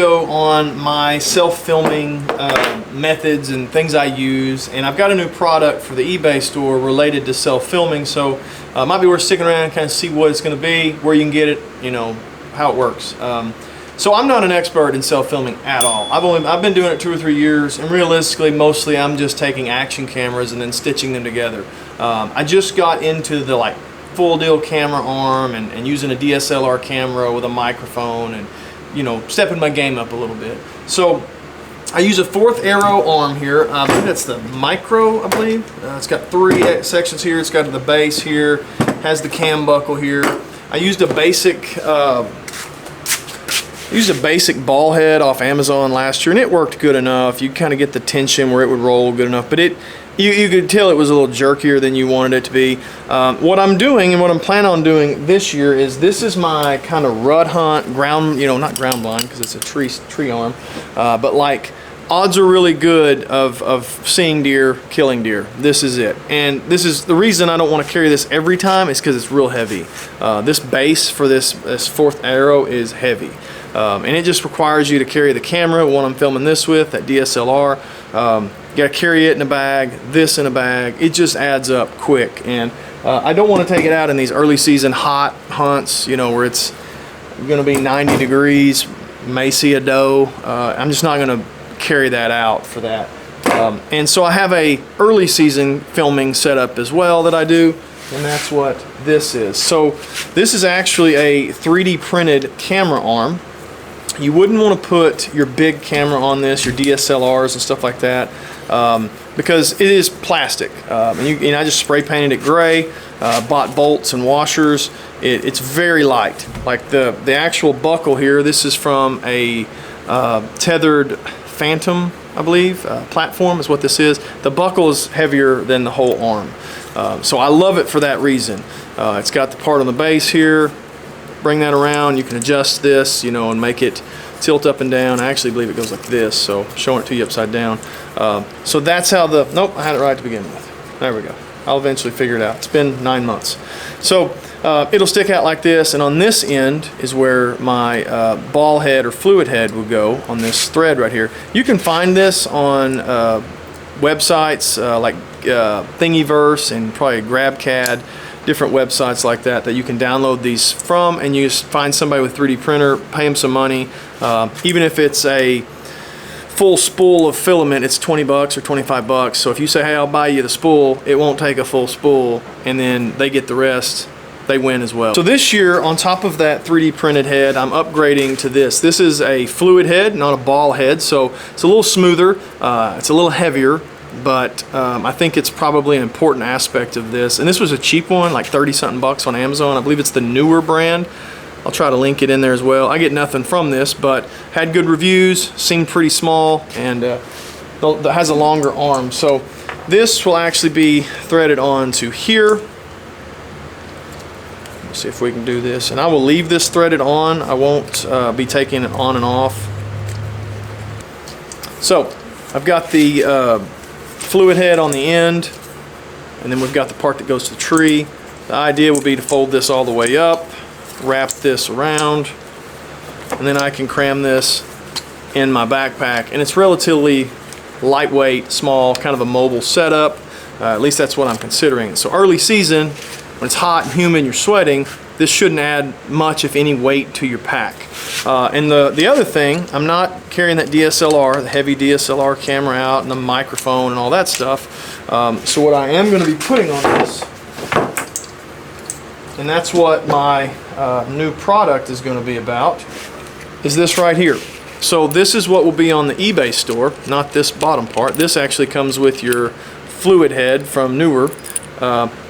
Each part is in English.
video on my self-filming methods and things I use, and I've got a new product for the eBay store related to self-filming, so it might be worth sticking around and kind of see what it's going to be, where you can get it, you know, how it works. So I'm not an expert in self-filming at all. I've been doing it 2 or 3 years, and realistically, mostly I'm just taking action cameras and then stitching them together. I just got into the like full deal camera arm and using a DSLR camera with a microphone and, you know, stepping my game up a little bit. So I use a 4th Arrow arm here. I think that's the micro, I believe. It's got 3 sections here. It's got the base here, has the cam buckle here. I used a basic ball head off Amazon last year, and it worked good enough. You kind of get the tension where it would roll good enough, but you could tell it was a little jerkier than you wanted it to be. What I'm doing and what I'm planning on doing this year is this is my kind of rut hunt, ground, you know, not ground blind because it's a tree arm, but like odds are really good of seeing deer, killing deer. This is it. And this is the reason I don't want to carry this every time is because it's real heavy. This base for this 4th Arrow is heavy. And it just requires you to carry the camera, what I'm filming this with, that DSLR. You gotta carry it in a bag, this in a bag. It just adds up quick. And I don't want to take it out in these early season hot hunts, you know, where it's gonna be 90 degrees, may see a doe. I'm just not gonna carry that out for that. And so I have a early season filming setup as well that I do, and that's what this is. So this is actually a 3D printed camera arm. You wouldn't want to put your big camera on this, your DSLRs and stuff like that, because it is plastic. And I just spray painted it gray, bought bolts and washers. It's very light. Like the actual buckle here, this is from a tethered Phantom, I believe, platform is what this is. The buckle is heavier than the whole arm. So I love it for that reason. It's got the part on the base here. Bring that around, you can adjust this, you know, and make it tilt up and down. I actually believe it goes like this, so showing it to you upside down. So that's how nope, I had it right to begin with. There we go. I'll eventually figure it out. It's been 9 months. So it'll stick out like this, and on this end is where my ball head or fluid head will go on this thread right here. You can find this on websites like Thingiverse and probably GrabCAD, different websites like that you can download these from, and you just find somebody with 3D printer, pay them some money. Even if it's a full spool of filament, it's 20 bucks or 25 bucks. So if you say, hey, I'll buy you the spool, it won't take a full spool, and then they get the rest, they win as well. So this year, on top of that 3D printed head, I'm upgrading to this. This is a fluid head, not a ball head, so it's a little smoother, it's a little heavier, but I think it's probably an important aspect of this. And this was a cheap one, like 30-something bucks on Amazon. I believe it's the Newer brand. I'll try to link it in there as well. I get nothing from this, but had good reviews, seemed pretty small, and has a longer arm. So this will actually be threaded onto here. Let's see if we can do this. And I will leave this threaded on. I won't be taking it on and off. So I've got the fluid head on the end, and then we've got the part that goes to the tree. The idea will be to fold this all the way up, wrap this around, and then I can cram this in my backpack. And it's relatively lightweight, small, kind of a mobile setup. At least that's what I'm considering. So early season, when it's hot and humid, you're sweating, this shouldn't add much, if any, weight to your pack. And the other thing, I'm not carrying that DSLR, the heavy DSLR camera out, and the microphone and all that stuff. So what I am going to be putting on this, and that's what my new product is going to be about, is this right here. So this is what will be on the eBay store, not this bottom part. This actually comes with your fluid head from Newer.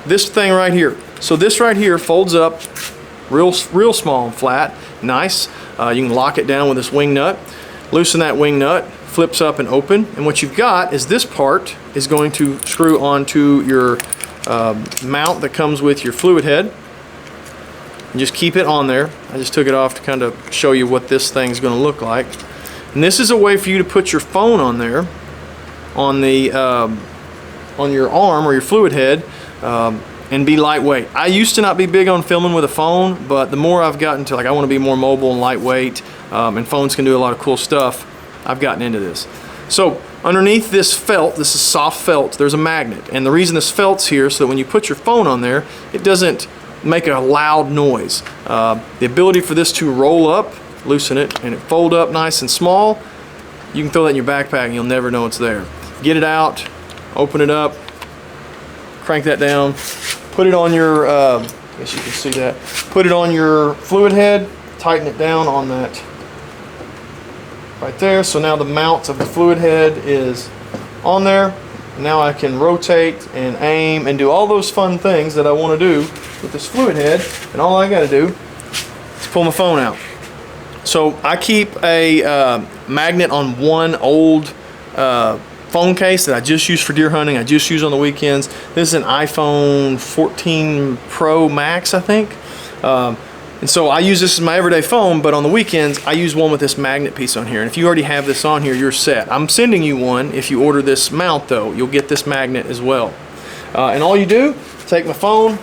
This thing right here. So this right here folds up real small and flat, nice. You can lock it down with this wing nut, loosen that wing nut, flips up and open, and what you've got is this part is going to screw onto your mount that comes with your fluid head. And just keep it on there. I just took it off to kind of show you what this thing's going to look like. And this is a way for you to put your phone on there, on the on your arm or your fluid head. and be lightweight. I used to not be big on filming with a phone, but the more I've gotten to, like, I want to be more mobile and lightweight, and phones can do a lot of cool stuff, I've gotten into this. So underneath this felt, this is soft felt, there's a magnet. And the reason this felt's here so that when you put your phone on there, it doesn't make a loud noise. The ability for this to roll up, loosen it, and it fold up nice and small, you can throw that in your backpack and you'll never know it's there. Get it out, open it up, crank that down, put it on your, I guess you can see that, put it on your fluid head, tighten it down on that right there. So now the mount of the fluid head is on there. Now I can rotate and aim and do all those fun things that I want to do with this fluid head, and all I got to do is pull my phone out. So I keep a magnet on one old phone case that I just use for deer hunting. I just use on the weekends. This is an iPhone 14 Pro Max, I think. And so I use this as my everyday phone, but on the weekends I use one with this magnet piece on here. And if you already have this on here, you're set. I'm sending you one. If you order this mount though, you'll get this magnet as well. And all you do, take my phone,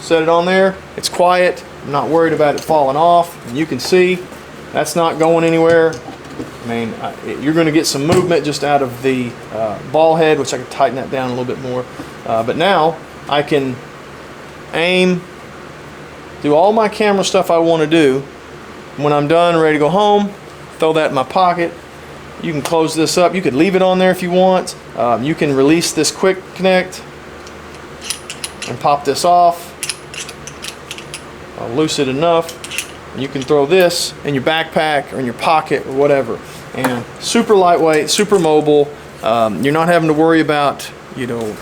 set it on there. It's quiet. I'm not worried about it falling off. And you can see that's not going anywhere. I mean, you're going to get some movement just out of the ball head, which I can tighten that down a little bit more. But now I can aim, do all my camera stuff I want to do. When I'm done, ready to go home, throw that in my pocket. You can close this up. You could leave it on there if you want. You can release this quick connect and pop this off. I'll loose it enough. And you can throw this in your backpack or in your pocket or whatever. And super lightweight, super mobile. You're not having to worry about, you know,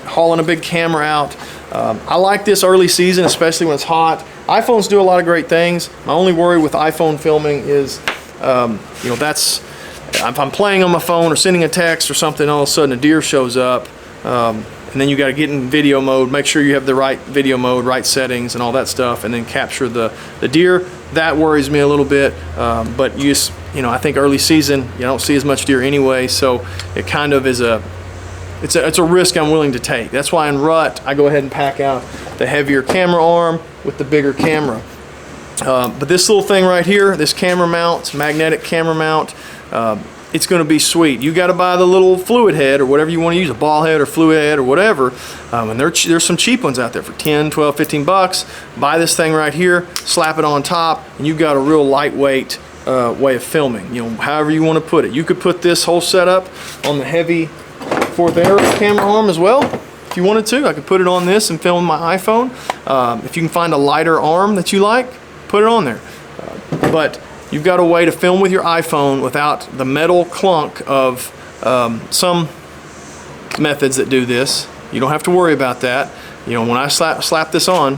hauling a big camera out. I like this early season, especially when it's hot. iPhones do a lot of great things. My only worry with iPhone filming is, you know, that's if I'm playing on my phone or sending a text or something, all of a sudden a deer shows up, and then you got to get in video mode, make sure you have the right video mode, right settings, and all that stuff, and then capture the deer. That worries me a little bit, but you know, I think early season you don't see as much deer anyway, so it kind of is it's a risk I'm willing to take. That's why in rut I go ahead and pack out the heavier camera arm with the bigger camera. But this little thing right here, this camera mount, magnetic camera mount, it's going to be sweet. You got to buy the little fluid head or whatever you want to use, a ball head or fluid head or whatever. And there's some cheap ones out there for 10, 12, 15 bucks. Buy this thing right here, slap it on top, and you've got a real lightweight way of filming. You know, however you want to put it. You could put this whole setup on the heavy 4th arrow camera arm as well. If you wanted to, I could put it on this and film my iPhone. If you can find a lighter arm that you like, put it on there. But you've got a way to film with your iPhone without the metal clunk of some methods that do this. You don't have to worry about that. You know, when I slap this on,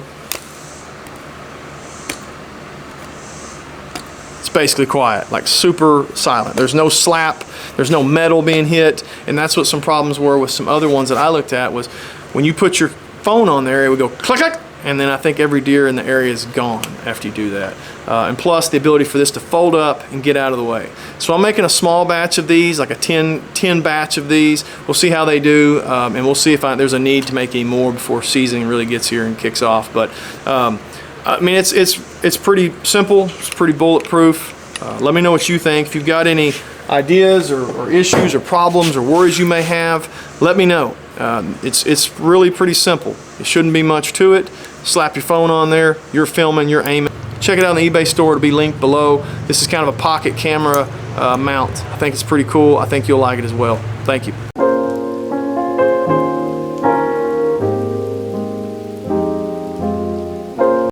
it's basically quiet, like super silent. There's no slap, there's no metal being hit, and that's what some problems were with some other ones that I looked at, was when you put your phone on there, it would go click, click, and then I think every deer in the area is gone after you do that. And plus the ability for this to fold up and get out of the way. So I'm making a small batch of these, like a 10 batch of these. We'll see how they do, and we'll see if there's a need to make any more before season really gets here and kicks off. But I mean, it's pretty simple, it's pretty bulletproof. Let me know what you think. If you've got any ideas or issues or problems or worries you may have, let me know. It's really pretty simple. It shouldn't be much to it. Slap your phone on there, you're filming, you're aiming. Check it out on the eBay store, it'll be linked below. This is kind of a pocket camera mount. I think it's pretty cool. I think you'll like it as well. Thank you.